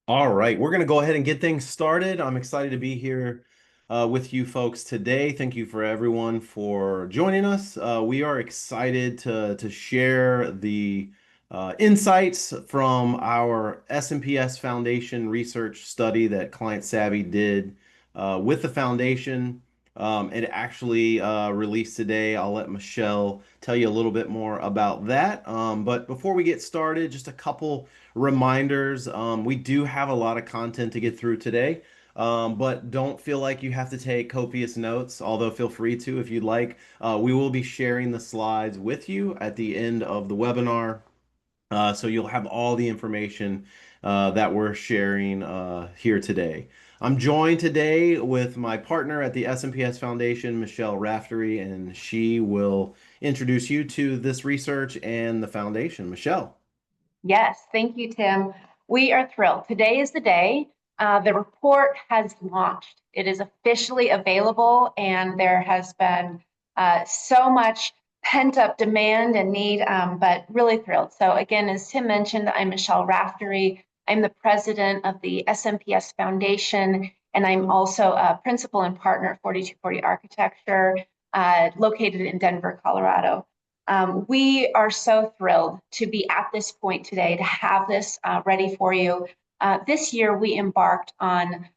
All right, we're going to go ahead and get things started. I'm excited to be here with you folks today. Thank you for everyone for joining us. We are excited to share the insights from our SMPS Foundation research study that Client Savvy did with the foundation. It actually released today. I'll let Michelle tell you a little bit more about that. But before we get started, just a couple reminders. We do have a lot of content to get through today, but don't feel like you have to take copious notes, although feel free to if you'd like. We will be sharing the slides with you at the end of the webinar. So you'll have all the information that we're sharing here today. I'm joined today with my partner at the SMPS Foundation, Michelle Raftery, and she will introduce you to this research and the foundation. Michelle. Yes, thank you, Tim. We are thrilled. Today is the day. The report has launched. It is officially available, and there has been so much pent-up demand and need, but really thrilled. So again, as Tim mentioned, I'm Michelle Raftery. I'm the president of the SMPS Foundation, and I'm also a principal and partner at 4240 Architecture, located in Denver, Colorado. We are so thrilled to be at this point today to have this ready for you. This year, we embarked on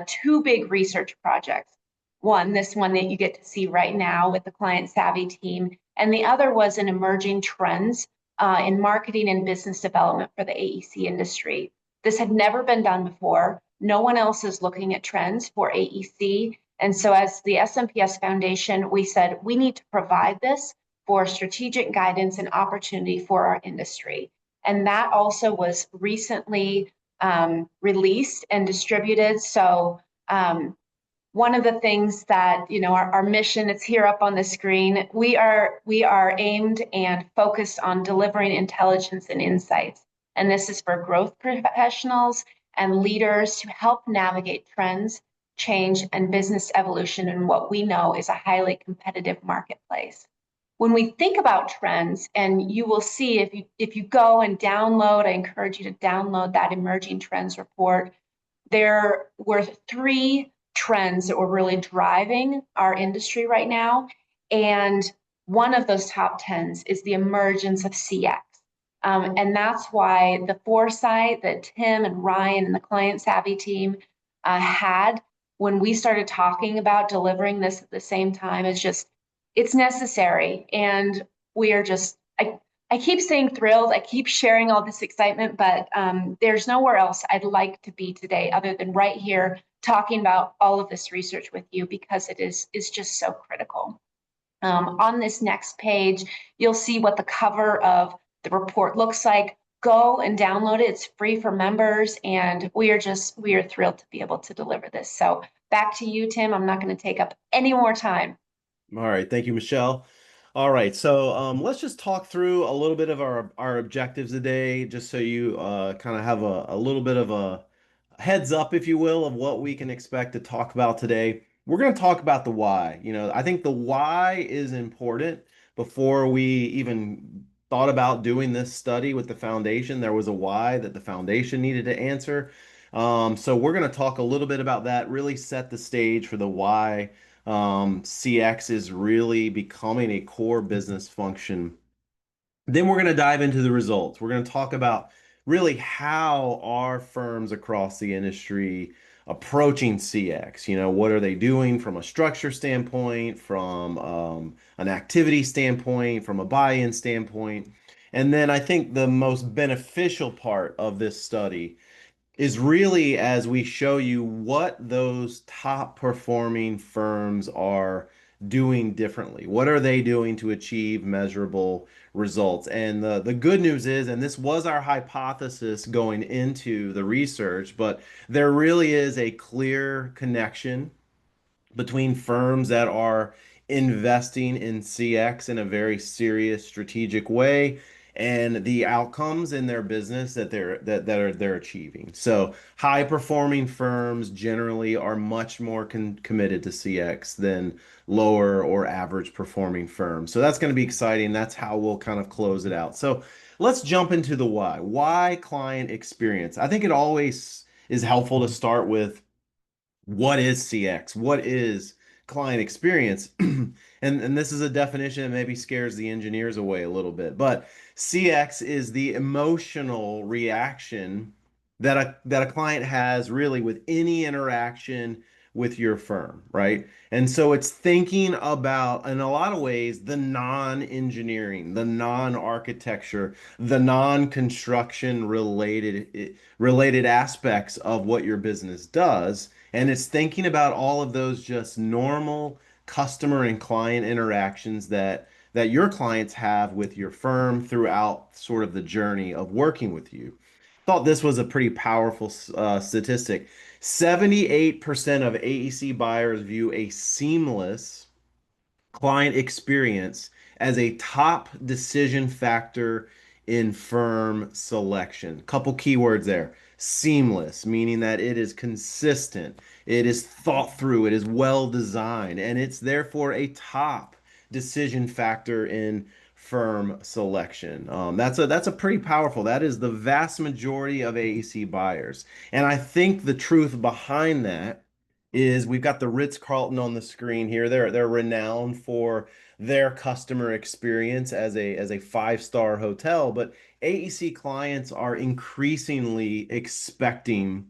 two big research projects. One, this one that you get to see right now with the Client Savvy team, and the other was an emerging trends in marketing and business development for the AEC industry. This had never been done before. No one else is looking at trends for AEC. And so as the SMPS Foundation, we said we need to provide this for strategic guidance and opportunity for our industry. And that also was recently released and distributed. So one of the things that, our mission, it's here up on the screen. We are aimed and focused on delivering intelligence and insights. And this is for growth professionals and leaders to help navigate trends, change, and business evolution in what we know is a highly competitive marketplace. When we think about trends, and you will see if you go and download, I encourage you to download that emerging trends report. There were three trends that were really driving our industry right now. And one of those top 10s is the emergence of CX. And that's why the foresight that Tim and Ryan and the Client Savvy team had when we started talking about delivering this at the same time is just, it's necessary. And we are just, I keep saying thrilled. I keep sharing all this excitement, but there's nowhere else I'd like to be today other than right here talking about all of this research with you because it is just so critical. On this next page, you'll see what the cover of the report looks like. Go and download it. It's free for members, and we are thrilled to be able to deliver this. So back to you, Tim. I'm not going to take up any more time. All right, thank you, Michelle. All right, so let's just talk through a little bit of our objectives today, just so you kind of have a little bit of a heads up, if you will, of what we can expect to talk about today. We're going to talk about the why. I think the why is important. Before we even thought about doing this study with the foundation, there was a why that the foundation needed to answer. So we're going to talk a little bit about that, really set the stage for the why CX is really becoming a core business function. Then we're going to dive into the results. We're going to talk about really how are firms across the industry approaching CX. What are they doing from a structure standpoint, from an activity standpoint, from a buy-in standpoint. And then I think the most beneficial part of this study is really as we show you what those top performing firms are doing differently. What are they doing to achieve measurable results? And the good news is, and this was our hypothesis going into the research, but there really is a clear connection between firms that are investing in CX in a very serious strategic way and the outcomes in their business that they're achieving. So high performing firms generally are much more committed to CX than lower or average performing firms. So that's going to be exciting. That's how we'll kind of close it out. So let's jump into the why. Why client experience? I think it always is helpful to start with what is CX? What is client experience? And this is a definition that maybe scares the engineers away a little bit, but CX is the emotional reaction that a client has really with any interaction with your firm, right? And so it's thinking about, in a lot of ways, the non-engineering, the non-architecture, the non-construction related aspects of what your business does, and it's thinking about all of those just normal customer and client interactions that your clients have with your firm throughout sort of the journey of working with you. Thought this was a pretty powerful statistic. 78% of AEC buyers view a seamless client experience as a top decision factor in firm selection. Couple keywords there. Seamless, meaning that it is consistent, it is thought through, it is well designed, and it's therefore a top decision factor in firm selection. That's a pretty powerful. That is the vast majority of AEC buyers, and I think the truth behind that is we've got the Ritz-Carlton on the screen here. They're renowned for their customer experience as a five-star hotel, but AEC clients are increasingly expecting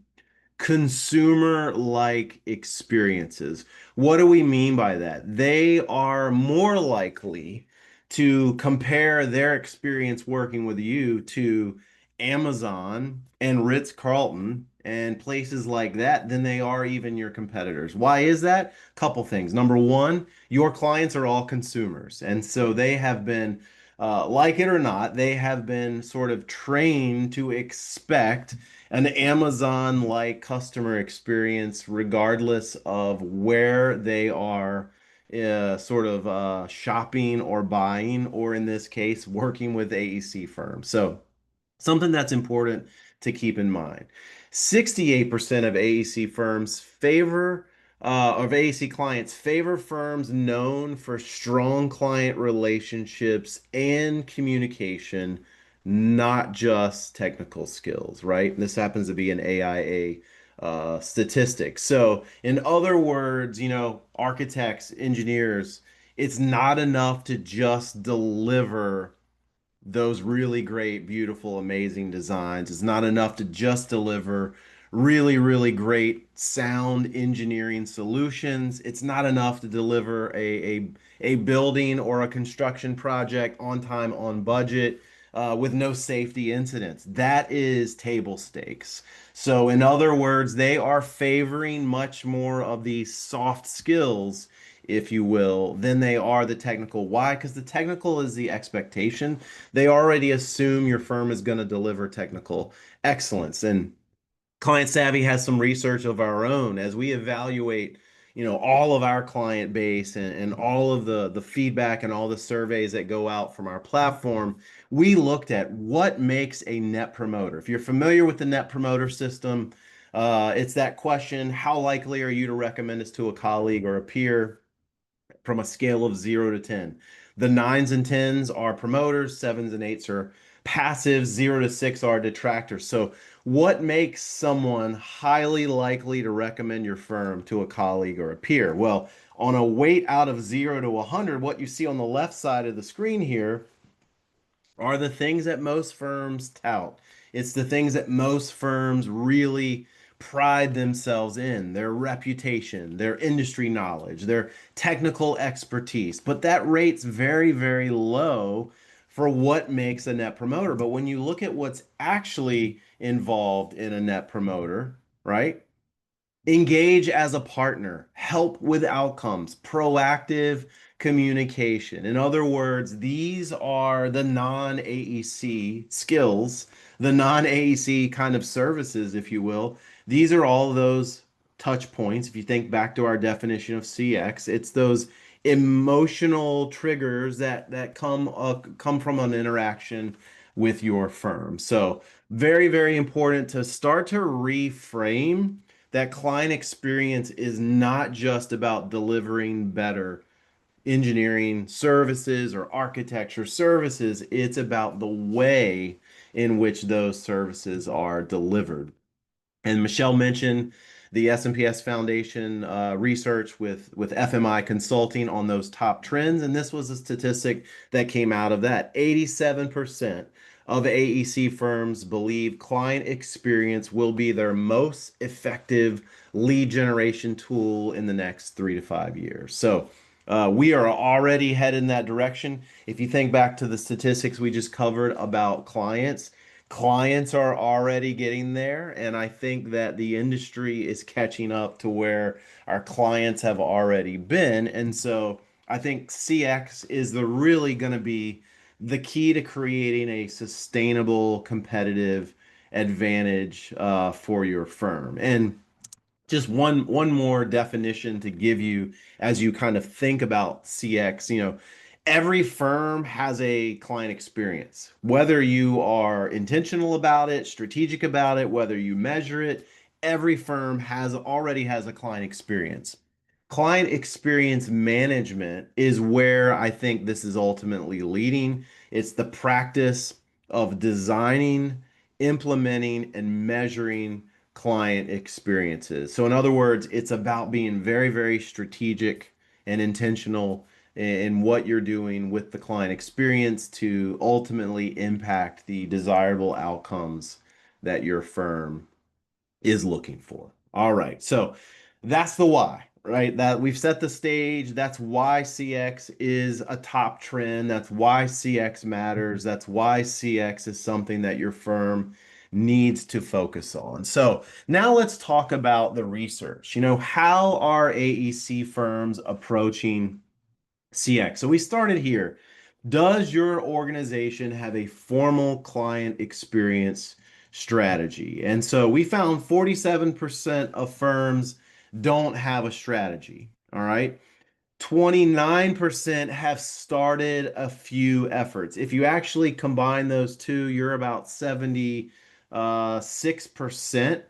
consumer-like experiences. What do we mean by that? They are more likely to compare their experience working with you to Amazon and Ritz-Carlton and places like that than they are even your competitors. Why is that? Couple things. Number one, your clients are all consumers, and so they have been, like it or not, they have been sort of trained to expect an Amazon-like customer experience, regardless of where they are, sort of shopping or buying, or in this case, working with AEC firms. So something that's important to keep in mind. 68% of AEC firms favor, of AEC clients favor firms known for strong client relationships and communication, not just technical skills, right? This happens to be an AIA statistic. So, in other words, architects, engineers, it's not enough to just deliver those really great, beautiful, amazing designs. It's not enough to just deliver really, really great sound engineering solutions. It's not enough to deliver a building or a construction project on time, on budget, with no safety incidents. That is table stakes. So, in other words, they are favoring much more of these soft skills, if you will, than they are the technical. Why? Because the technical is the expectation. They already assume your firm is going to deliver technical excellence. And Client Savvy has some research of our own as we evaluate, all of our client base and all of the feedback and all the surveys that go out from our platform. We looked at what makes a net promoter. If you're familiar with the net promoter system, it's that question, how likely are you to recommend this to a colleague or a peer? From a scale of 0 to 10. The nines and tens are promoters, sevens and eights are passives, 0 to 6 are detractors. So, what makes someone highly likely to recommend your firm to a colleague or a peer? Well, on a weight out of 0 to 100, what you see on the left side of the screen here are the things that most firms tout. It's the things that most firms really pride themselves in, their reputation, their industry knowledge, their technical expertise. But that rate's very, very low for what makes a net promoter. But when you look at what's actually involved in a net promoter, right? Engage as a partner, help with outcomes, proactive communication. In other words, these are the non AEC skills, the non AEC kind of services, if you will. These are all those touch points. If you think back to our definition of CX, it's those emotional triggers that come from an interaction with your firm. So, very, very important to start to reframe that client experience is not just about delivering better engineering services or architecture services. It's about the way in which those services are delivered. And Michelle mentioned the SMPS Foundation research with FMI Consulting on those top trends. And this was a statistic that came out of that. 87% of AEC firms believe client experience will be their most effective lead generation tool in the next 3 to 5 years. So we are already headed in that direction. If you think back to the statistics we just covered about clients are already getting there, and I think that the industry is catching up to where our clients have already been. And so I think CX is the really going to be the key to creating a sustainable competitive advantage for your firm. And just one more definition to give you as you kind of think about CX. Every firm has a client experience. Whether you are intentional about it, strategic about it, whether you measure it, every firm has already has a client experience. Client experience management is where I think this is ultimately leading. It's the practice of designing, implementing, and measuring client experiences. So, in other words, it's about being very, very strategic and intentional in what you're doing with the client experience to ultimately impact the desirable outcomes that your firm is looking for. All right. So that's the why, right? That we've set the stage. That's why CX is a top trend. That's why CX matters. That's why CX is something that your firm needs to focus on. So now let's talk about the research. How are AEC firms approaching CX? So we started here. Does your organization have a formal client experience strategy? And so we found 47% of firms don't have a strategy. All right. 29% have started a few efforts. If you actually combine those two, you're about 76%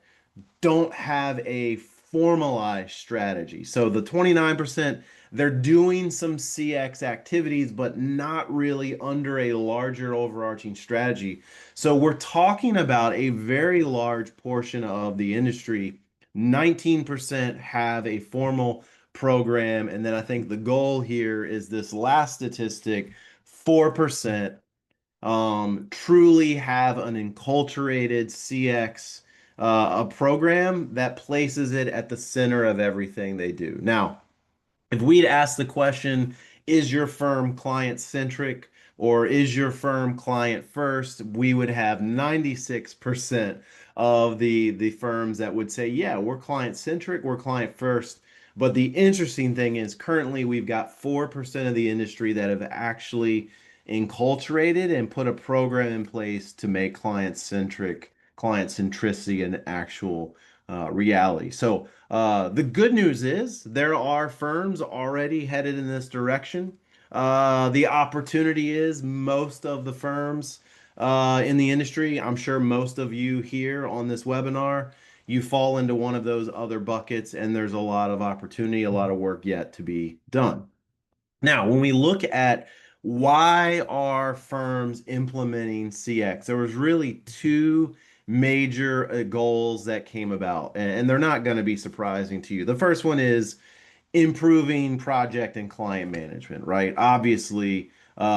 don't have a formalized strategy. So the 29%, they're doing some CX activities, but not really under a larger overarching strategy. So we're talking about a very large portion of the industry. 19% have a formal program. And then I think the goal here is this last statistic, 4% truly have an enculturated CX a program that places it at the center of everything they do. Now, if we'd asked the question, is your firm client centric or is your firm client first? We would have 96% of the firms that would say, yeah, we're client centric, we're client first. But the interesting thing is currently we've got 4% of the industry that have actually enculturated and put a program in place to make client centricity an actual reality. So the good news is there are firms already headed in this direction. The opportunity is most of the firms in the industry, I'm sure most of you here on this webinar, you fall into one of those other buckets, and there's a lot of opportunity, a lot of work yet to be done. Now, when we look at why are firms implementing CX, there was really two major goals that came about, and they're not going to be surprising to you. The first one is improving project and client management, right? Obviously,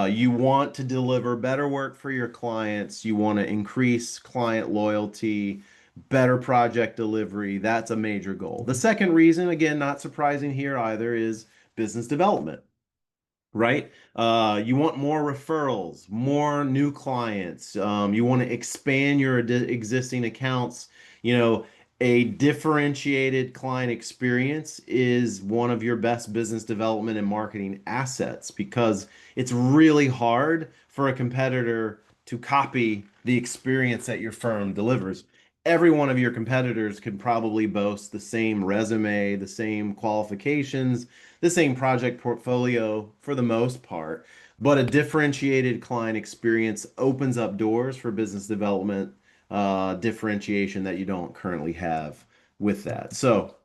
you want to deliver better work for your clients, you want to increase client loyalty, better project delivery. That's a major goal. The second reason, again, not surprising here either, is business development, right? You want more referrals, more new clients. You want to expand your existing accounts. A differentiated client experience is one of your best business development and marketing assets because it's really hard for a competitor to copy the experience that your firm delivers. Every one of your competitors could probably boast the same resume, the same qualifications, the same project portfolio for the most part, but a differentiated client experience opens up doors for business development differentiation that you don't currently have with that. So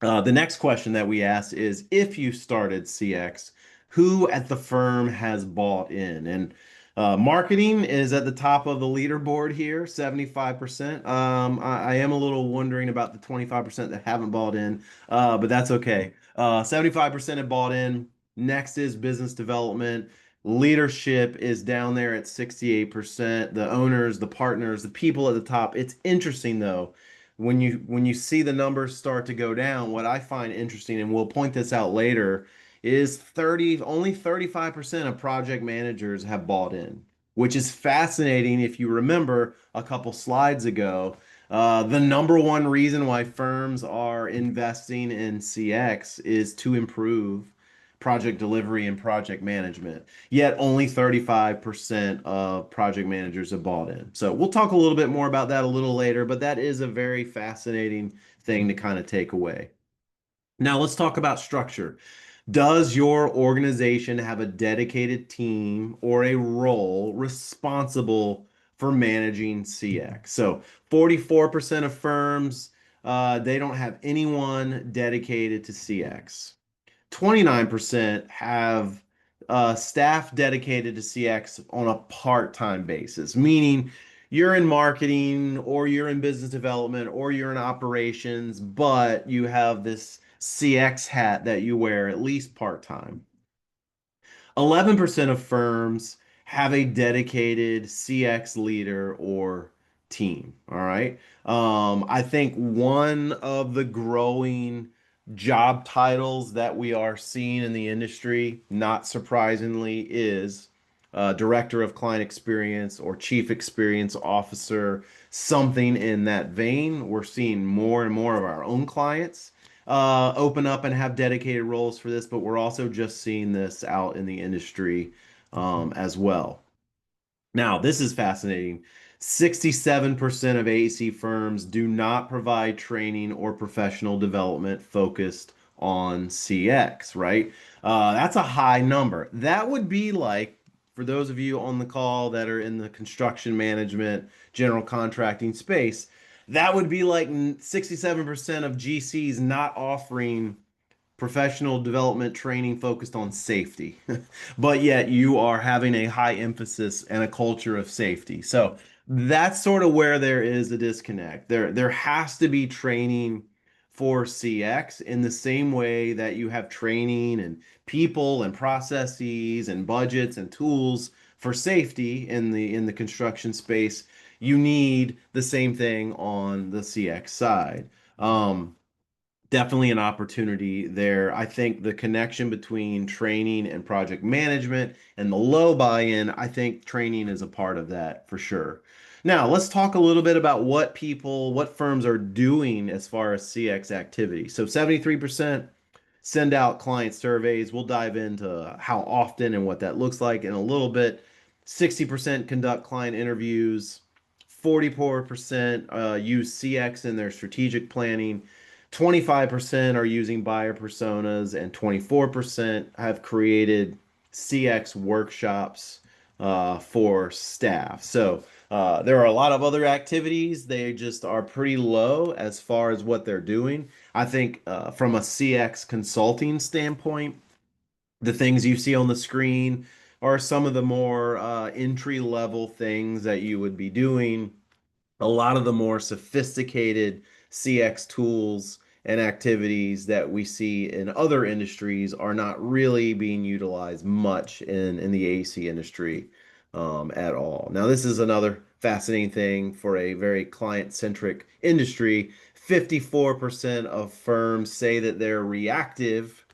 the next question that we asked is if you started CX, who at the firm has bought in? And Marketing is at the top of the leaderboard here, 75%. I am a little wondering about the 25% that haven't bought in, but that's okay. 75% have bought in. Next is business development. Leadership is down there at 68%. The owners, the partners, the people at the top. It's interesting though, when you see the numbers start to go down, what I find interesting, and we'll point this out later, is only 35% of project managers have bought in, which is fascinating. If you remember a couple slides ago, the number one reason why firms are investing in CX is to improve project delivery and project management. Yet only 35% of project managers have bought in. So we'll talk a little bit more about that a little later, but that is a very fascinating thing to kind of take away. Now let's talk about structure. Does your organization have a dedicated team or a role responsible for managing CX? So 44% of firms, they don't have anyone dedicated to CX. 29% have staff dedicated to CX on a part-time basis, meaning you're in marketing or you're in business development or you're in operations, but you have this CX hat that you wear at least part-time. 11% of firms have a dedicated CX leader or team. All right. I think one of the growing job titles that we are seeing in the industry, not surprisingly, is Director of Client Experience or Chief Experience Officer, something in that vein. We're seeing more and more of our own clients open up and have dedicated roles for this, but we're also just seeing this out in the industry as well. Now, this is fascinating. 67% of AEC firms do not provide training or professional development focused on CX, right? That's a high number. That would be like, for those of you on the call that are in the construction management, general contracting space, that would be like 67% of GCs not offering professional development training focused on safety, but yet you are having a high emphasis and a culture of safety. So that's sort of where there is a disconnect. There has to be training for CX in the same way that you have training and people and processes and budgets and tools for safety in the construction space. You need the same thing on the CX side. Definitely an opportunity there. I think the connection between training and project management and the low buy-in, I think training is a part of that for sure. Now, let's talk a little bit about what firms are doing as far as CX activity. So 73% send out client surveys. We'll dive into how often and what that looks like in a little bit. 60% conduct client interviews. 44% use CX in their strategic planning. 25% are using buyer personas, and 24% have created CX workshops for staff. So there are a lot of other activities. They just are pretty low as far as what they're doing. I think from a CX consulting standpoint, the things you see on the screen are some of the more entry level things that you would be doing. A lot of the more sophisticated CX tools and activities that we see in other industries are not really being utilized much in the AEC industry at all. Now, this is another fascinating thing for a very client-centric industry. 54% of firms say that they're reactive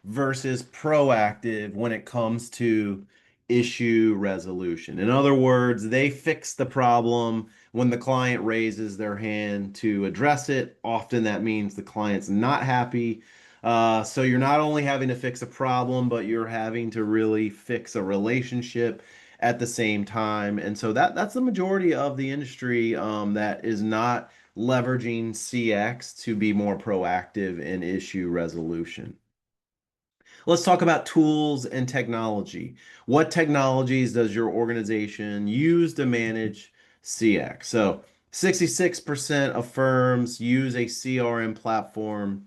versus proactive when it comes to issue resolution. In other words, they fix the problem when the client raises their hand to address it. Often that means the client's not happy. So you're not only having to fix a problem, but you're having to really fix a relationship at the same time. And so that's the majority of the industry that is not leveraging CX to be more proactive in issue resolution. Let's talk about tools and technology. What technologies does your organization use to manage CX? So 66% of firms use a CRM platform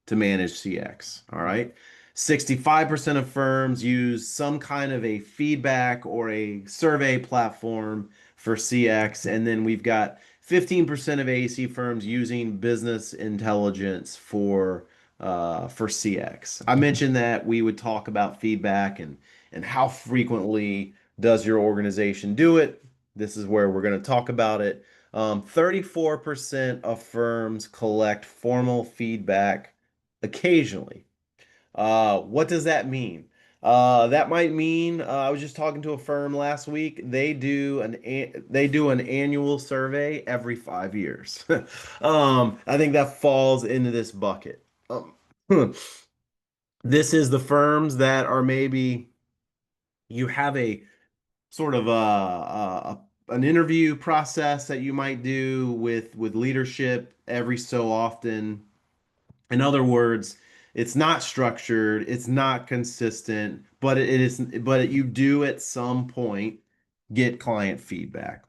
to manage CX. All right. 65% of firms use some kind of a feedback or a survey platform for CX. And then we've got 15% of AEC firms using business intelligence for CX. I mentioned that we would talk about feedback and how frequently does your organization do it. This is where we're going to talk about it. 34% of firms collect formal feedback occasionally. What does that mean? That might mean I was just talking to a firm last week. They do an annual survey every 5 years. I think that falls into this bucket. This is the firms that are maybe you have a sort of an interview process that you might do with leadership every so often. In other words, it's not structured, it's not consistent, but you do at some point get client feedback.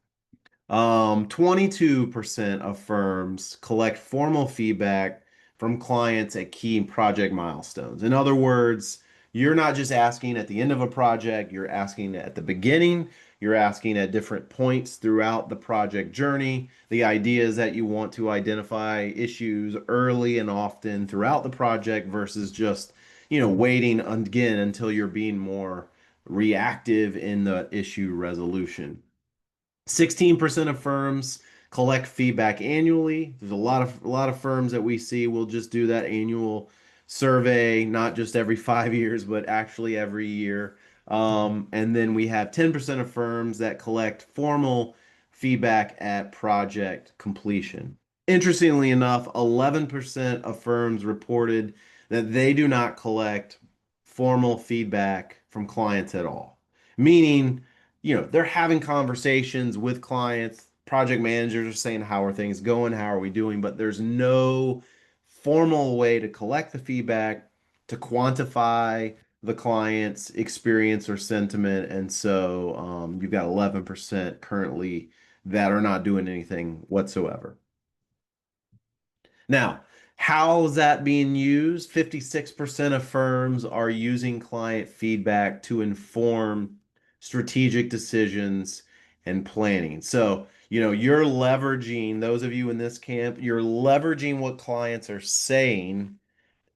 22% of firms collect formal feedback from clients at key project milestones. In other words, you're not just asking at the end of a project, you're asking at the beginning, you're asking at different points throughout the project journey. The idea is that you want to identify issues early and often throughout the project versus just, waiting again until you're being more reactive in the issue resolution. 16% of firms collect feedback annually. There's a lot of firms that we see will just do that annual survey, not just every 5 years, but actually every year. And then we have 10% of firms that collect formal feedback at project completion. Interestingly enough, 11% of firms reported that they do not collect formal feedback from clients at all, meaning they're having conversations with clients. Project managers are saying, how are things going? How are we doing? But there's no formal way to collect the feedback, to quantify the client's experience or sentiment. And so you've got 11% currently that are not doing anything whatsoever. Now, how's that being used? 56% of firms are using client feedback to inform strategic decisions and planning. So, you're leveraging, those of you in this camp, you're leveraging what clients are saying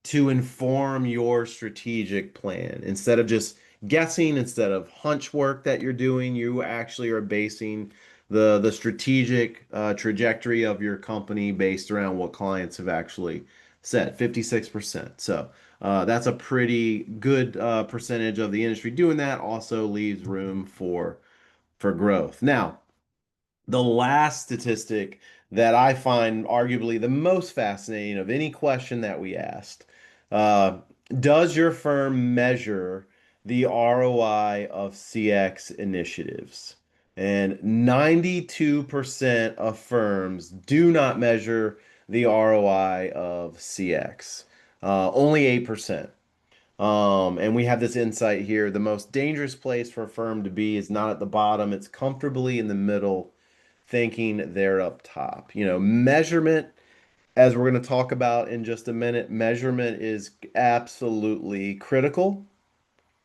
to inform your strategic plan. Instead of just guessing, instead of hunch work that you're doing, you actually are basing the strategic trajectory of your company based around what clients have actually said, 56%. So that's a pretty good percentage of the industry doing that. Also leaves room for growth. Now, the last statistic that I find arguably the most fascinating of any question that we asked, uh, does your firm measure the ROI of CX initiatives? And 92% of firms do not measure the ROI of CX. Only 8%. And we have this insight here. The most dangerous place for a firm to be is not at the bottom, it's comfortably in the middle, thinking they're up top. Measurement, as we're going to talk about in just a minute, measurement is absolutely critical.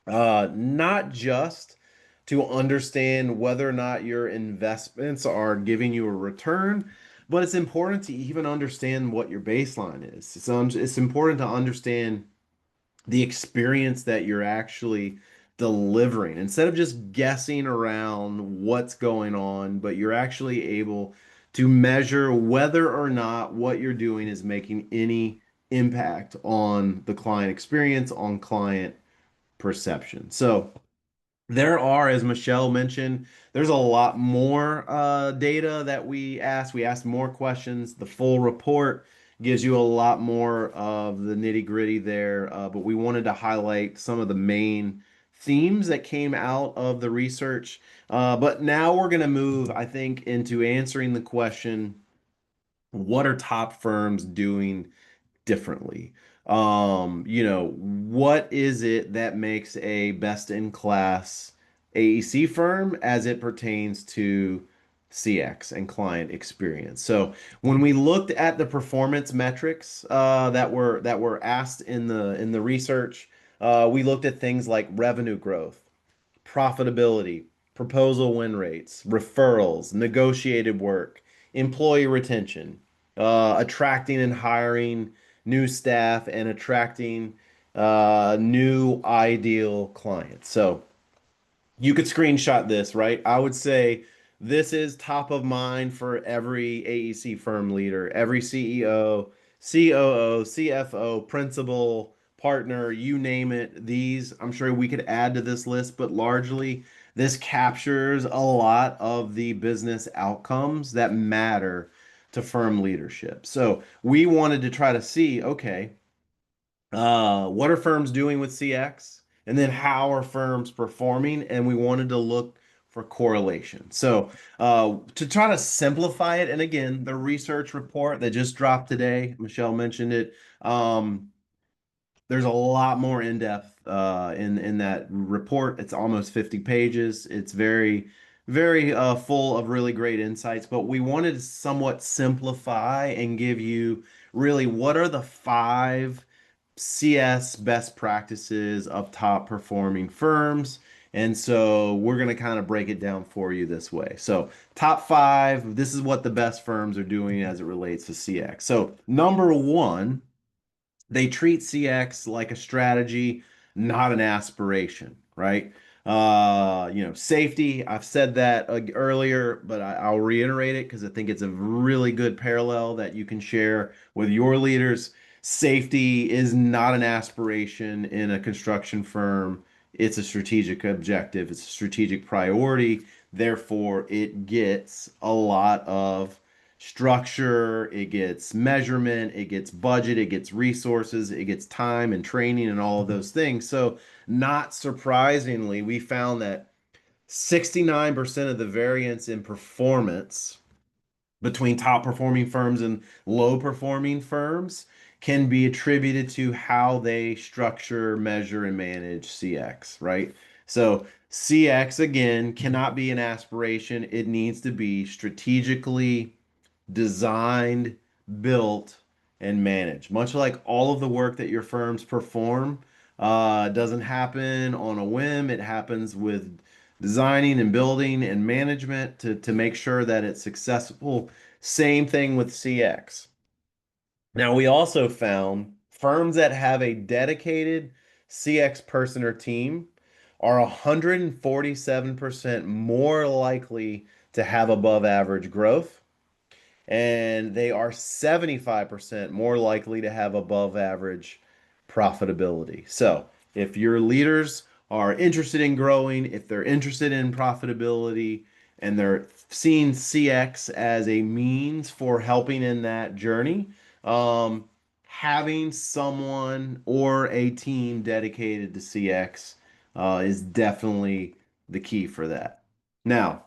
Not just to understand whether or not your investments are giving you a return, but it's important to even understand what your baseline is. It's important to understand the experience that you're actually delivering instead of just guessing around what's going on, but you're actually able to measure whether or not what you're doing is making any impact on the client experience, on client perception. So, there are, as Michelle mentioned, there's a lot more data that we asked. We asked more questions. The full report gives you a lot more of the nitty-gritty there, but we wanted to highlight some of the main themes that came out of the research. But now we're going to move, I think, into answering the question, what are top firms doing differently? What is it that makes a best in class AEC firm as it pertains to CX and client experience? So when we looked at the performance metrics that were asked in the research, We looked at things like revenue growth, profitability, proposal win rates, referrals, negotiated work, employee retention, attracting and hiring new staff, and attracting new ideal clients. So you could screenshot this, right? I would say this is top of mind for every AEC firm leader, every CEO, COO, CFO, principal, partner, you name it. These, I'm sure we could add to this list, but largely this captures a lot of the business outcomes that matter to firm leadership. So we wanted to try to see, okay, what are firms doing with CX? And then how are firms performing? And we wanted to look for correlation. So, to try to simplify it, and again, the research report that just dropped today, Michelle mentioned it. There's a lot more in depth in that report. It's almost 50 pages. It's very full of really great insights. But we wanted to somewhat simplify and give you really what are the five CS best practices of top performing firms. And so we're going to kind of break it down for you this way. So, top five, this is what the best firms are doing as it relates to CX. So, number one, they treat CX like a strategy, not an aspiration, right? Safety, I've said that earlier, but I'll reiterate it because I think it's a really good parallel that you can share with your leaders. Safety is not an aspiration in a construction firm. It's a strategic objective, it's a strategic priority. Therefore, it gets a lot of structure, it gets measurement, it gets budget, it gets resources, it gets time and training and all of those things. So, not surprisingly, we found that 69% of the variance in performance between top performing firms and low performing firms can be attributed to how they structure, measure, and manage CX, right? So, CX again cannot be an aspiration. It needs to be strategically designed, built, and managed. Much like all of the work that your firms perform, doesn't happen on a whim. It happens with designing and building and management to make sure that it's successful. Same thing with CX. Now, we also found firms that have a dedicated CX person or team are 147% more likely to have above average growth, and they are 75% more likely to have above average profitability. So, if your leaders are interested in growing, if they're interested in profitability, and they're seeing CX as a means for helping in that journey, having someone or a team dedicated to CX is definitely the key for that. Now,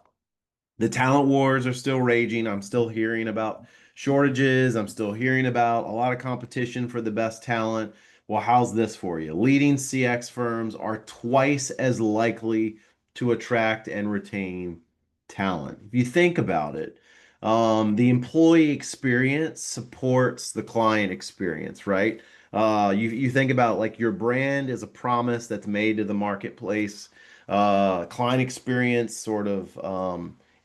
the talent wars are still raging. I'm still hearing about shortages. I'm still hearing about a lot of competition for the best talent. Well, how's this for you? Leading CX firms are twice as likely to attract and retain talent. If you think about it, the employee experience supports the client experience, right? You think about like your brand is a promise that's made to the marketplace. Client experience sort of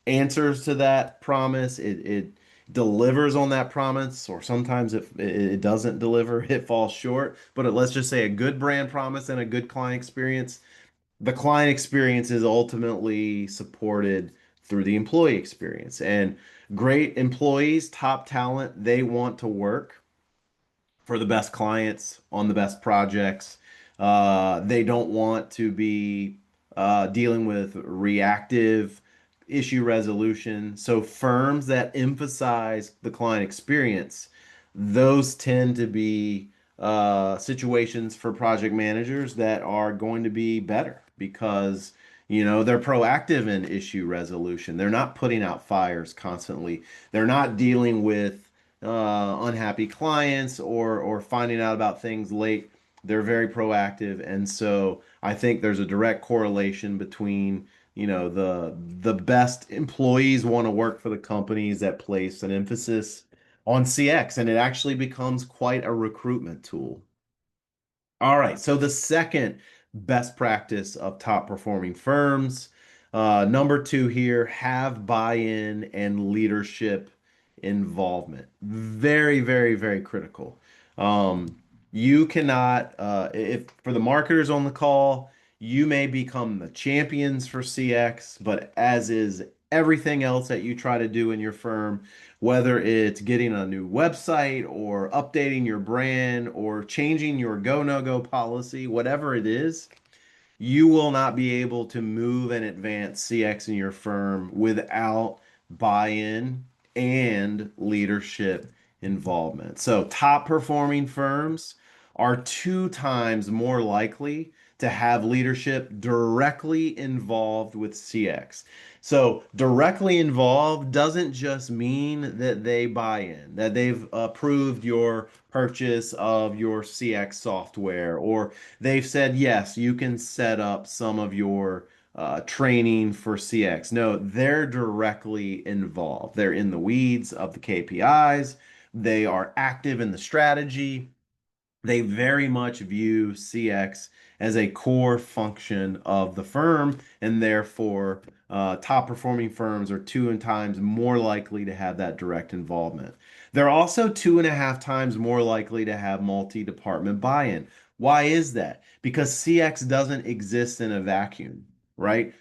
answers to that promise. It delivers on that promise, or sometimes if it doesn't deliver, it falls short. But let's just say a good brand promise and a good client experience. The client experience is ultimately supported through the employee experience. And great employees, top talent, they want to work for the best clients on the best projects. They don't want to be dealing with reactive issue resolution. So firms that emphasize the client experience, those tend to be situations for project managers that are going to be better because they're proactive in issue resolution. They're not putting out fires constantly. They're not dealing with unhappy clients or finding out about things late. They're very proactive, and so I think there's a direct correlation between the best employees want to work for the companies that place an emphasis on CX, and it actually becomes quite a recruitment tool. All right. So the second best practice of top performing firms, number two here, have buy-in and leadership involvement. Very, very, very critical. You cannot, if for the marketers on the call, you may become the champions for CX, but as is everything else that you try to do in your firm, whether it's getting a new website or updating your brand or changing your go no go policy, whatever it is, you will not be able to move and advance CX in your firm without buy-in and leadership involvement. So, top performing firms are two times more likely to have leadership directly involved with CX. So, directly involved doesn't just mean that they buy in, that they've approved your purchase of your CX software, or they've said, yes, you can set up some of your training for CX. No, they're directly involved. They're in the weeds of the KPIs. They are active in the strategy. They very much view CX as a core function of the firm, and therefore, top performing firms are two and times more likely to have that direct involvement. They're also two and a half times more likely to have multi-department buy-in. Why is that? Because CX doesn't exist in a vacuum, right?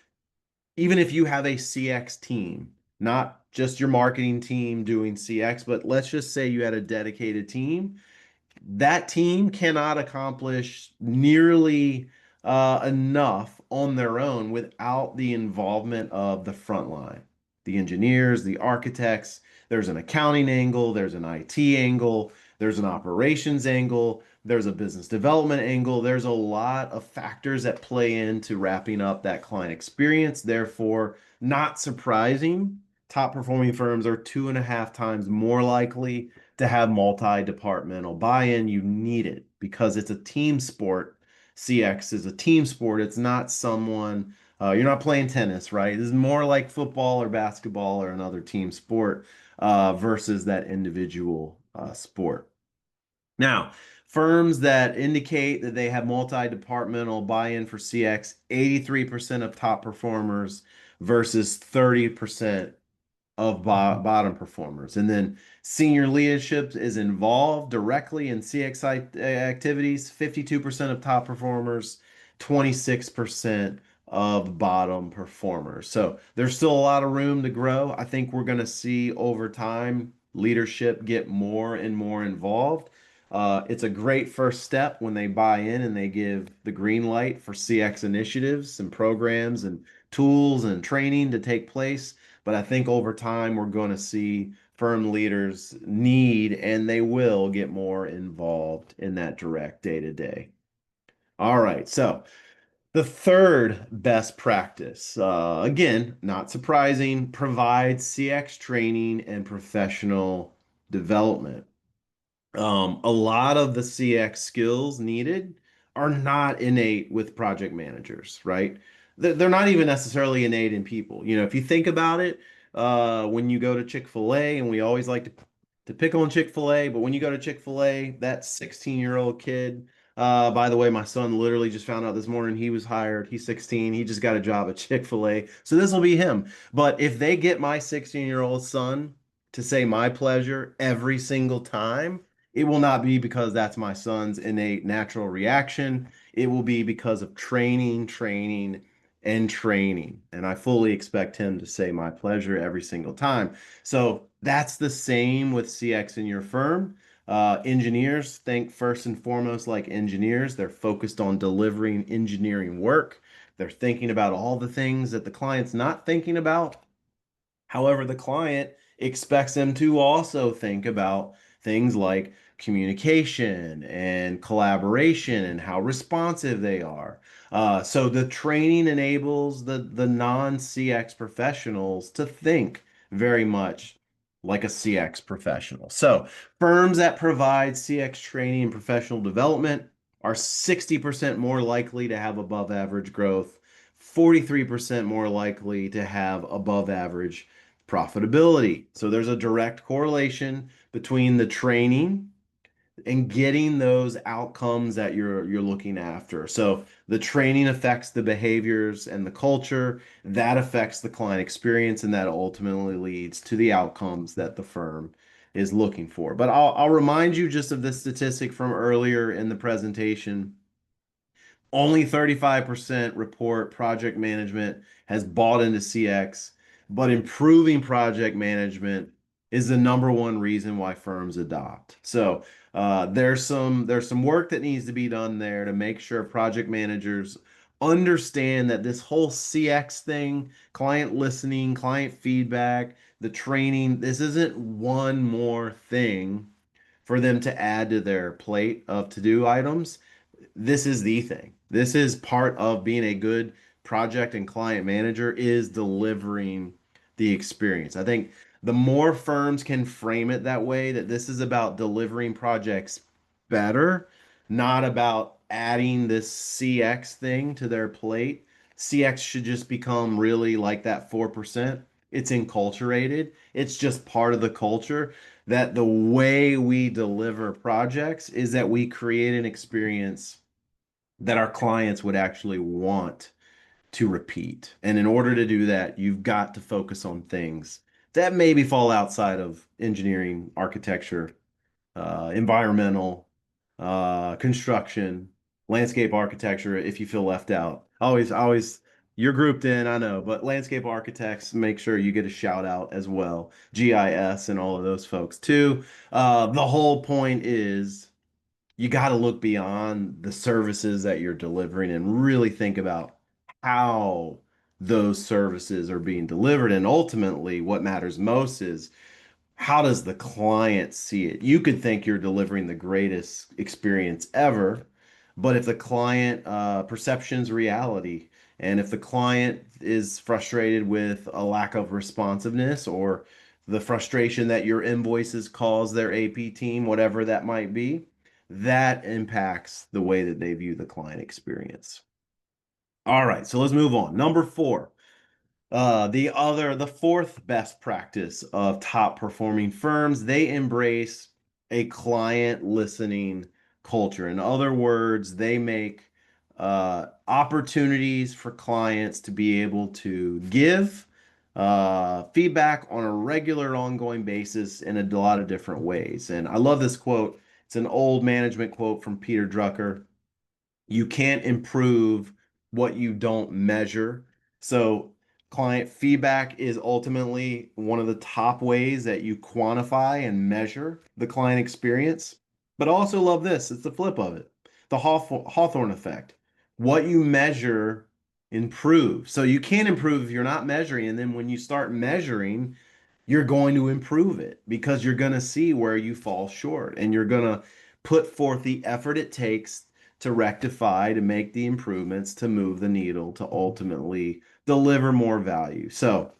Even if you have a CX team, not just your marketing team doing CX, but let's just say you had a dedicated team, that team cannot accomplish nearly enough on their own without the involvement of the front line, the engineers, the architects. There's an accounting angle, there's an IT angle, there's an operations angle, there's a business development angle. There's a lot of factors that play into wrapping up that client experience. Therefore, not surprising, top performing firms are two and a half times more likely to have multi-departmental buy-in. You need it because it's a team sport. CX is a team sport. It's not someone, you're not playing tennis, right? This is more like football or basketball or another team sport versus that individual sport. Now, firms that indicate that they have multi-departmental buy-in for CX, 83% of top performers versus 30% of bottom performers. And then senior leadership is involved directly in CX activities, 52% of top performers, 26% of bottom performers. So there's still a lot of room to grow. I think we're going to see over time leadership get more and more involved. It's a great first step when they buy in and they give the green light for CX initiatives and programs and tools and training to take place. But I think over time, we're going to see firm leaders need and they will get more involved in that direct day to day. All right. So the third best practice, again, not surprising, provide CX training and professional development. A lot of the CX skills needed are not innate with project managers, right? They're not even necessarily innate in people. You know, if you think about it, when you go to Chick-fil-A, and we always like to pick on Chick-fil-A, but when you go to Chick-fil-A, that 16-year-old kid, by the way, my son literally just found out this morning he was hired. He's 16. He just got a job at Chick-fil-A. So this will be him. But if they get my 16-year-old son to say my pleasure every single time, it will not be because that's my son's innate natural reaction. It will be because of training, training, and training. And I fully expect him to say my pleasure every single time. So that's the same with CX in your firm. Engineers think first and foremost like engineers. They're focused on delivering engineering work. They're thinking about all the things that the client's not thinking about. However, the client expects them to also think about things like communication and collaboration and how responsive they are. So the training enables the non-CX professionals to think very much like a CX professional. So firms that provide CX training and professional development are 60% more likely to have above average growth, 43% more likely to have above average profitability. So there's a direct correlation between the training and getting those outcomes that you're looking after. So the training affects the behaviors and the culture, that affects the client experience, and that ultimately leads to the outcomes that the firm is looking for. But I'll remind you just of this statistic from earlier in the presentation. Only 35% report project management has bought into CX, but improving project management is the number one reason why firms adopt. So there's some work that needs to be done there to make sure project managers understand that this whole CX thing, client listening, client feedback, the training, this isn't one more thing for them to add to their plate of to-do items. This is the thing. This is part of being a good project and client manager is delivering the experience. I think the more firms can frame it that way, that this is about delivering projects better, not about adding this CX thing to their plate. CX should just become really like that 4%. It's enculturated. It's just part of the culture that the way we deliver projects is that we create an experience that our clients would actually want to repeat. And in order to do that, you've got to focus on things that maybe fall outside of engineering, architecture, environmental, construction, landscape architecture, if you feel left out. Always, you're grouped in, I know, but landscape architects, make sure you get a shout out as well. GIS and all of those folks too. The whole point is you got to look beyond the services that you're delivering and really think about how those services are being delivered. And ultimately, what matters most is how does the client see it? You could think you're delivering the greatest experience ever, but if the client perception's reality, and if the client is frustrated with a lack of responsiveness or the frustration that your invoices cause their AP team, whatever that might be, that impacts the way that they view the client experience. All right, so let's move on. Number four, the fourth best practice of top performing firms, they embrace a client listening culture. In other words, they make opportunities for clients to be able to give feedback on a regular, ongoing basis in a lot of different ways. And I love this quote. It's an old management quote from Peter Drucker. You can't improve what you don't measure. So, client feedback is ultimately one of the top ways that you quantify and measure the client experience. But also, love this, it's the flip of it, the Hawthorne effect. What you measure improves. So, you can't improve if you're not measuring. And then when you start measuring, you're going to improve it because you're going to see where you fall short and you're going to put forth the effort it takes to rectify, to make the improvements, to move the needle, to ultimately deliver more value. So,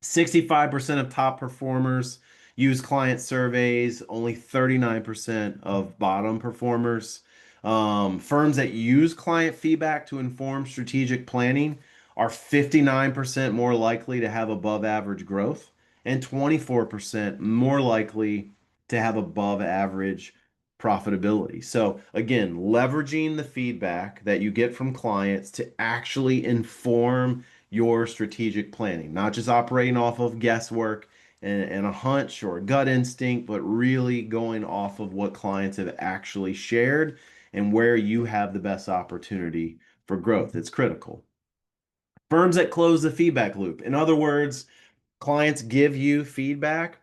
65% of top performers use client surveys, only 39% of bottom performers. Firms that use client feedback to inform strategic planning are 59% more likely to have above average growth and 24% more likely to have above average profitability. So, again, leveraging the feedback that you get from clients to actually inform your strategic planning, not just operating off of guesswork and a hunch or a gut instinct, but really going off of what clients have actually shared and where you have the best opportunity for growth. It's critical. Firms that close the feedback loop. In other words, clients give you feedback.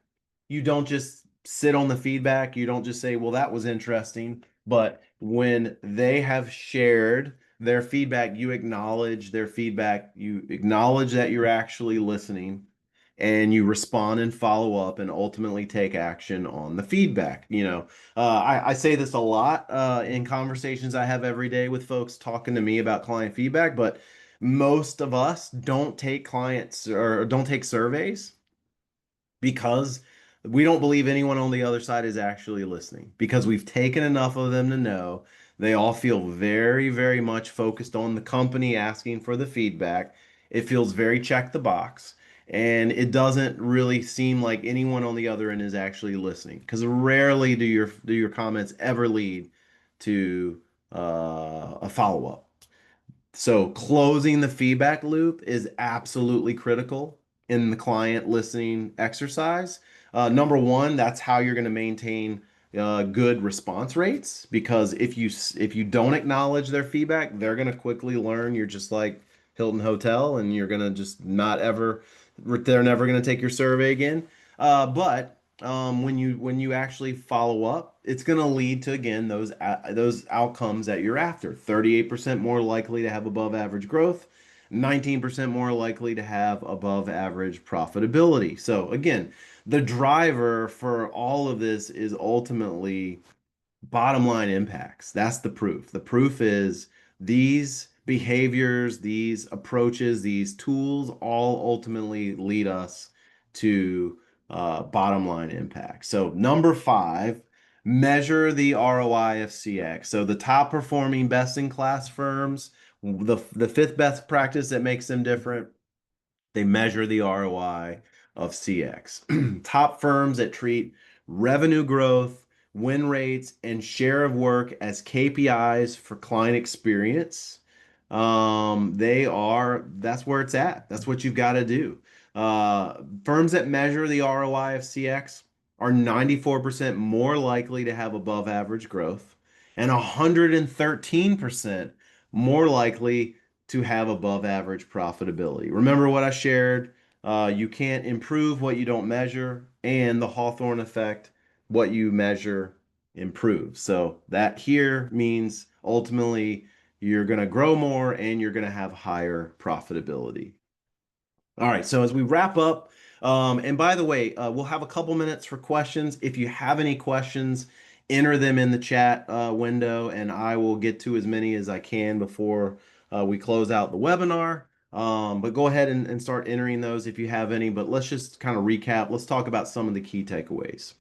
You don't just sit on the feedback. You don't just say, well, that was interesting. But when they have shared their feedback, you acknowledge their feedback. You acknowledge that you're actually listening and you respond and follow up and ultimately take action on the feedback. I say this a lot in conversations I have every day with folks talking to me about client feedback, but most of us don't take clients or don't take surveys because we don't believe anyone on the other side is actually listening because we've taken enough of them to know they all feel very, very much focused on the company asking for the feedback. It feels very check the box. and it doesn't really seem like anyone on the other end is actually listening, because rarely do your comments ever lead to a follow-up. So closing the feedback loop is absolutely critical in the client listening exercise. Number one, that's how you're going to maintain good response rates, because if you don't acknowledge their feedback, they're going to quickly learn you're just like Hilton Hotel, and you're going to just not ever, they're never going to take your survey again. But when you actually follow up, it's going to lead to, again, those outcomes that you're after. 38% more likely to have above average growth, 19% more likely to have above average profitability. So again, the driver for all of this is ultimately bottom line impacts. That's the proof. The proof is these behaviors, these approaches, these tools all ultimately lead us to bottom line impact. So, number five, measure the ROI of CX. So, the top performing best in class firms, the fifth best practice that makes them different, they measure the ROI of CX. Top firms that treat revenue growth, win rates, and share of work as KPIs for client experience. That's where it's at. That's what you've got to do. Firms that measure the ROI of CX are 94% more likely to have above average growth and 113% more likely to have above average profitability. Remember what I shared? You can't improve what you don't measure, and the Hawthorne effect, what you measure improves. So that here means ultimately you're going to grow more and you're going to have higher profitability. All right, so as we wrap up, and by the way, we'll have a couple minutes for questions. If you have any questions, enter them in the chat window, and I will get to as many as I can before we close out the webinar. But go ahead and start entering those if you have any. But let's just kind of recap. Let's talk about some of the key takeaways.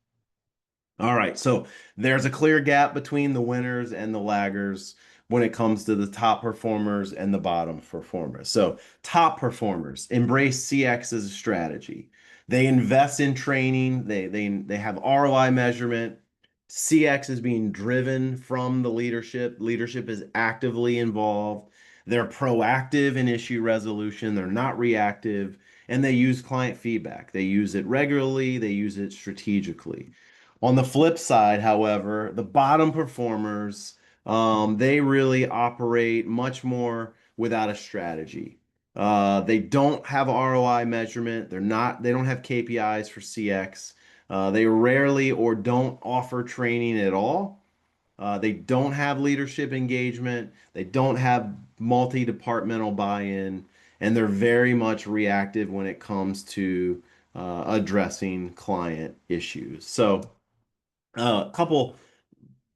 All right, so there's a clear gap between the winners and the laggers when it comes to the top performers and the bottom performers. So, top performers embrace CX as a strategy. They invest in training, they have ROI measurement. CX is being driven from the leadership. Leadership is actively involved. They're proactive in issue resolution, they're not reactive, and they use client feedback. They use it regularly, they use it strategically. On the flip side, however, the bottom performers, they really operate much more without a strategy. They don't have ROI measurement. They don't have KPIs for CX. They rarely or don't offer training at all. They don't have leadership engagement. They don't have multi-departmental buy-in, and they're very much reactive when it comes to addressing client issues. So, couple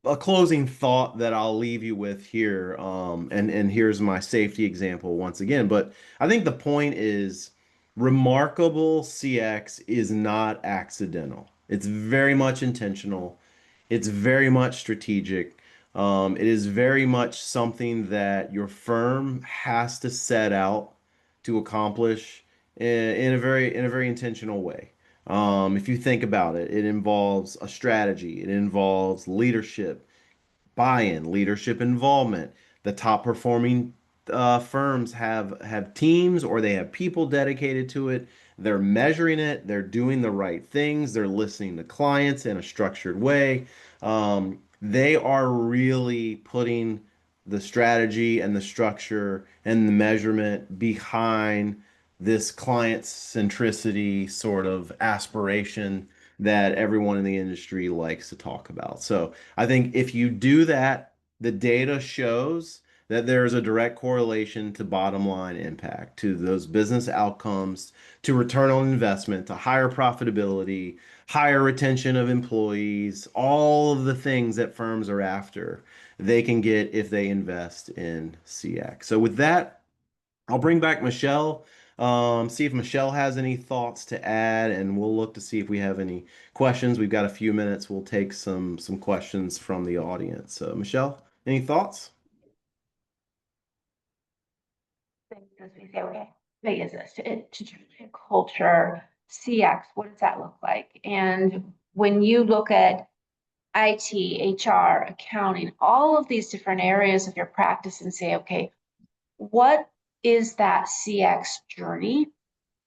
a closing thought that I'll leave you with here, and here's my safety example once again. But I think the point is, remarkable CX is not accidental. It's very much intentional. It's very much strategic. It is very much something that your firm has to set out to accomplish in a very intentional way. If you think about it, it involves a strategy, it involves leadership, buy-in, leadership involvement. The top performing firms have teams, or they have people dedicated to it. They're measuring it. They're doing the right things. They're listening to clients in a structured way. They are really putting the strategy and the structure and the measurement behind this client centricity sort of aspiration that everyone in the industry likes to talk about. So I think if you do that, the data shows that there is a direct correlation to bottom line impact, to those business outcomes, to return on investment, to higher profitability, higher retention of employees, all of the things that firms are after, they can get if they invest in CX. So with that, I'll bring back Michelle, see if Michelle has any thoughts to add, and we'll look to see if we have any questions. We've got a few minutes. We'll take some questions from the audience. So, Michelle, any thoughts? Does we say okay? big is this to culture, CX? What does that look like? And when you look at IT, HR, accounting, all of these different areas of your practice and say, okay, what is that CX journey?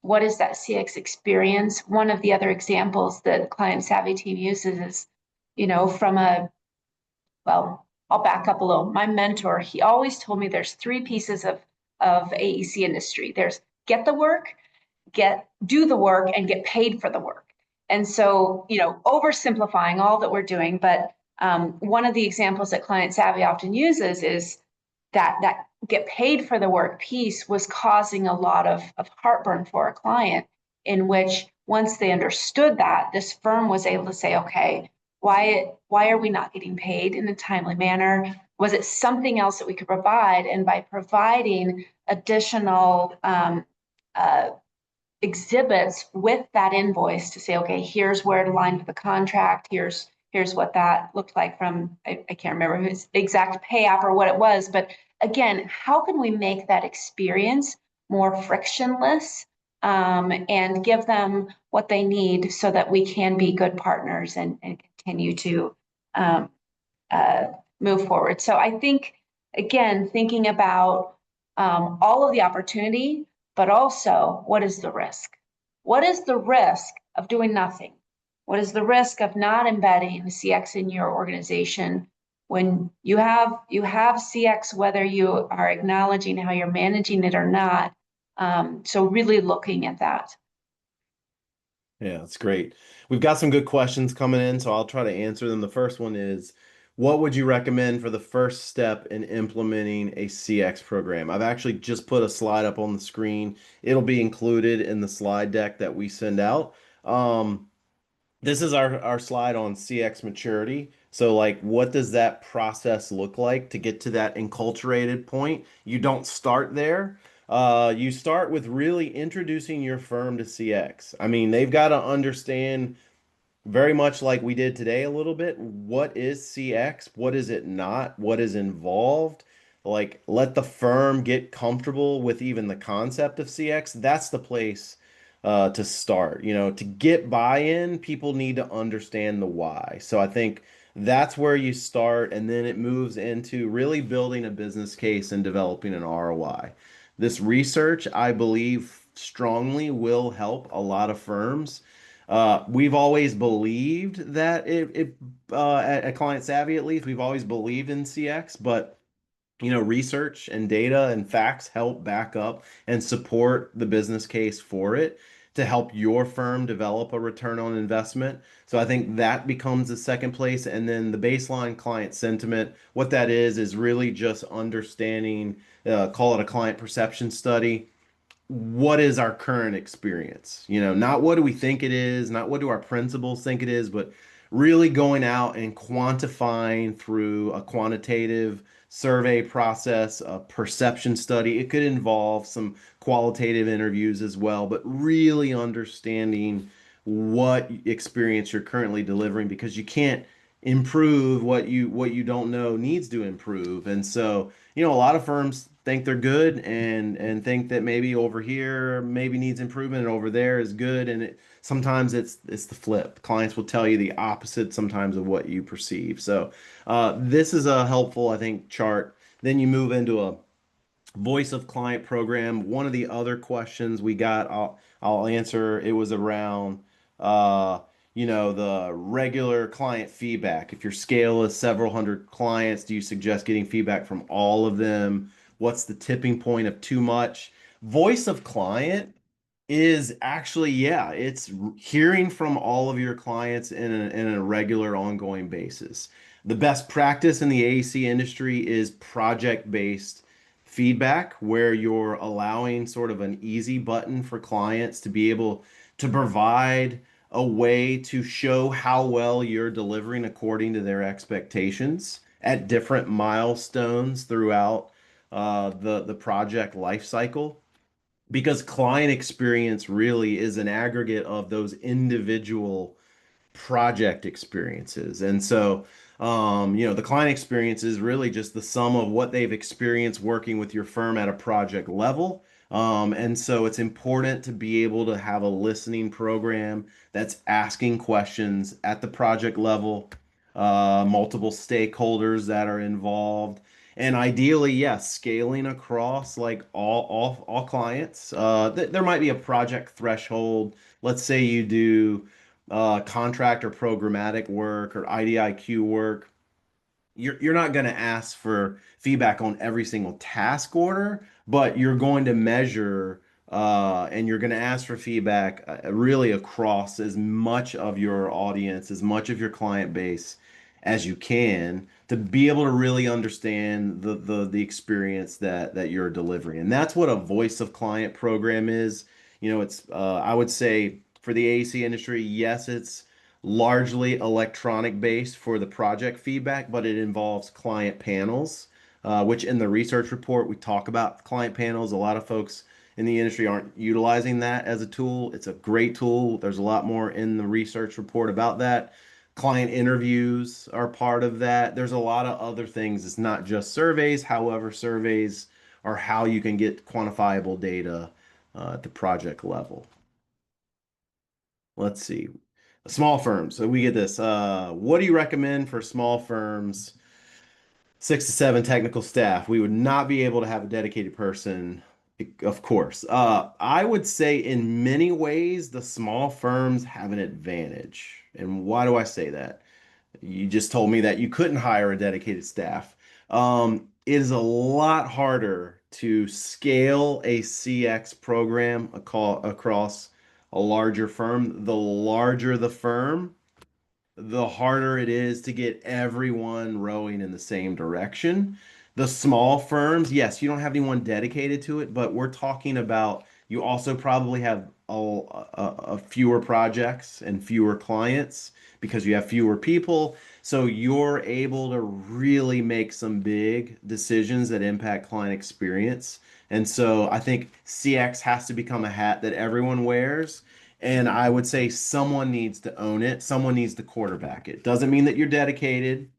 What is that CX experience? One of the other examples that Client Savvy team uses is, from well, I'll back up a little. My mentor, he always told me there's three pieces of AEC industry. There's get the work, do the work, and get paid for the work. And so, oversimplifying all that we're doing, but one of the examples that Client Savvy often uses is that get paid for the work piece was causing a lot of heartburn for a client, in which once they understood that, this firm was able to say, okay, why are we not getting paid in a timely manner? Was it something else that we could provide? And by providing additional uh, exhibits with that invoice to say, okay, here's where it aligned with the contract. Here's what that looked like from, I can't remember his exact pay app or what it was. But again, how can we make that experience more frictionless, and give them what they need so that we can be good partners and continue to um, uh, move forward. So I think, again, thinking about all of the opportunity, but also what is the risk? What is the risk of doing nothing? What is the risk of not embedding CX in your organization when you have CX, whether you are acknowledging how you're managing it or not? So really looking at that. Yeah, that's great. We've got some good questions coming in, so I'll try to answer them. The first one is, what would you recommend for the first step in implementing a CX program? I've actually just put a slide up on the screen. It'll be included in the slide deck that we send out. This is our slide on CX maturity. So, like, what does that process look like to get to that enculturated point? You don't start there. You start with really introducing your firm to CX. I mean, they've got to understand, very much like we did today a little bit, what is CX? What is it not? What is involved? Like, let the firm get comfortable with even the concept of CX. That's the place to start. To get buy-in, people need to understand the why. So I think that's where you start, and then it moves into really building a business case and developing an ROI. This research, I believe, strongly will help a lot of firms. We've always believed that at Client Savvy, at least, we've always believed in CX, but research and data and facts help back up and support the business case for it to help your firm develop a return on investment. So I think that becomes the second place. And then the baseline client sentiment, what that is really just understanding, call it a client perception study. What is our current experience? Not what do we think it is, not what do our principals think it is, but really going out and quantifying through a quantitative survey process, a perception study. It could involve some qualitative interviews as well, but really understanding what experience you're currently delivering, because you can't improve what you don't know needs to improve. And so, a lot of firms think they're good and think that maybe over here maybe needs improvement and over there is good, and sometimes it's the flip. Clients will tell you the opposite sometimes of what you perceive. So this is a helpful, I think, chart. Then you move into a voice of client program. One of the other questions we got, I'll answer. It was around the regular client feedback. If your scale is several hundred clients, do you suggest getting feedback from all of them? What's the tipping point of too much? Voice of client is actually, yeah, it's hearing from all of your clients in a regular ongoing basis. The best practice in the AEC industry is project-based feedback, where you're allowing sort of an easy button for clients to be able to provide a way to show how well you're delivering according to their expectations at different milestones throughout the project life cycle, because client experience really is an aggregate of those individual project experiences. And so, the client experience is really just the sum of what they've experienced working with your firm at a project level, And so it's important to be able to have a listening program that's asking questions at the project level, multiple stakeholders that are involved, and ideally, yes, scaling across like all clients. There might be a project threshold. Let's say you do contract or programmatic work or IDIQ work. You're not going to ask for feedback on every single task order, but you're going to measure and you're going to ask for feedback really across as much of your audience, as much of your client base as you can to be able to really understand the experience that you're delivering. And that's what a voice of client program is. You know, it's I would say for the AEC industry, yes, it's largely electronic based for the project feedback, but it involves client panels, which in the research report we talk about client panels. A lot of folks in the industry aren't utilizing that as a tool. It's a great tool. There's a lot more in the research report about that. Client interviews are part of that. There's a lot of other things. It's not just surveys. However, surveys are how you can get quantifiable data at the project level. Let's see. Small firms. So we get this. What do you recommend for small firms? 6 to 7 technical staff. We would not be able to have a dedicated person, of course. I would say in many ways, the small firms have an advantage. And why do I say that? You just told me that you couldn't hire a dedicated staff. It is a lot harder to scale a CX program across a larger firm. The larger the firm, the harder it is to get everyone rowing in the same direction. The small firms, yes, you don't have anyone dedicated to it, but we're talking about you also probably have a fewer projects and fewer clients because you have fewer people. So you're able to really make some big decisions that impact client experience. And so I think CX has to become a hat that everyone wears. And I would say someone needs to own it. Someone needs to quarterback it. Doesn't mean that you're dedicated,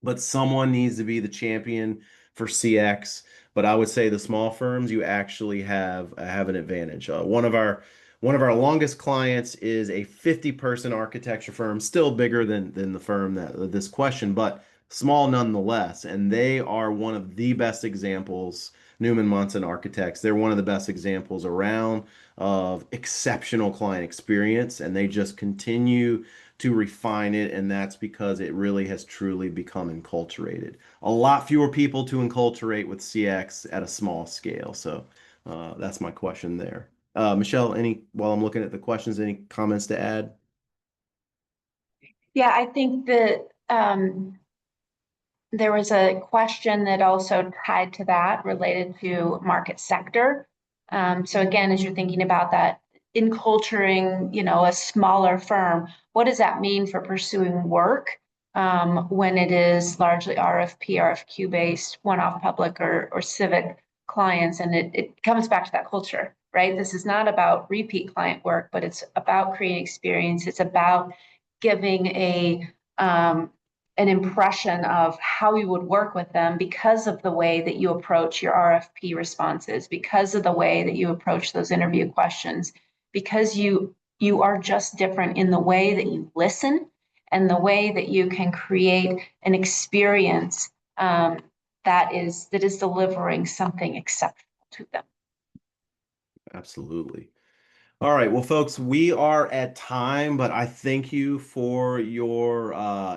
but someone needs to be the champion for CX. But I would say the small firms, you actually have an advantage. One of our longest clients is a 50-person architecture firm, still bigger than the firm that this question, but small nonetheless. And they are one of the best examples, Newman Munson Architects. They're one of the best examples around of exceptional client experience, and they just continue to refine it, and that's because it really has truly become enculturated. A lot fewer people to enculturate with CX at a small scale. So that's my question there. Michelle, while I'm looking at the questions, any comments to add? Yeah, I think that there was a question that also tied to that related to market sector. So again, as you're thinking about that, enculturing, a smaller firm, what does that mean for pursuing work when it is largely RFP, RFQ based, one-off public or civic clients? And it comes back to that culture, right? This is not about repeat client work, but it's about creating experience. It's about giving an impression of how you would work with them because of the way that you approach your RFP responses, because of the way that you approach those interview questions, because you are just different in the way that you listen and the way that you can create an experience that is delivering something exceptional to them. Absolutely. All right, well, folks, we are at time, but I thank you for your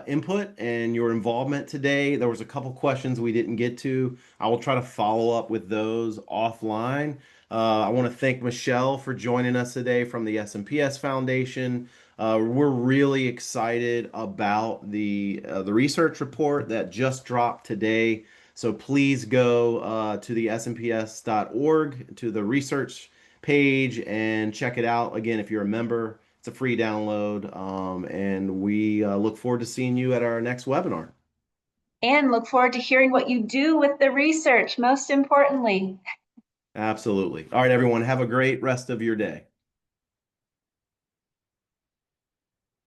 input and your involvement today. There was a couple questions we didn't get to. I will try to follow up with those offline. I want to thank Michelle for joining us today from the SMPS Foundation. We're really excited about the research report that just dropped today. So please go to the smps.org to the research page and check it out. Again, if you're a member, it's a free download. And we look forward to seeing you at our next webinar. And look forward to hearing what you do with the research, most importantly. Absolutely. All right, everyone, have a great rest of your day.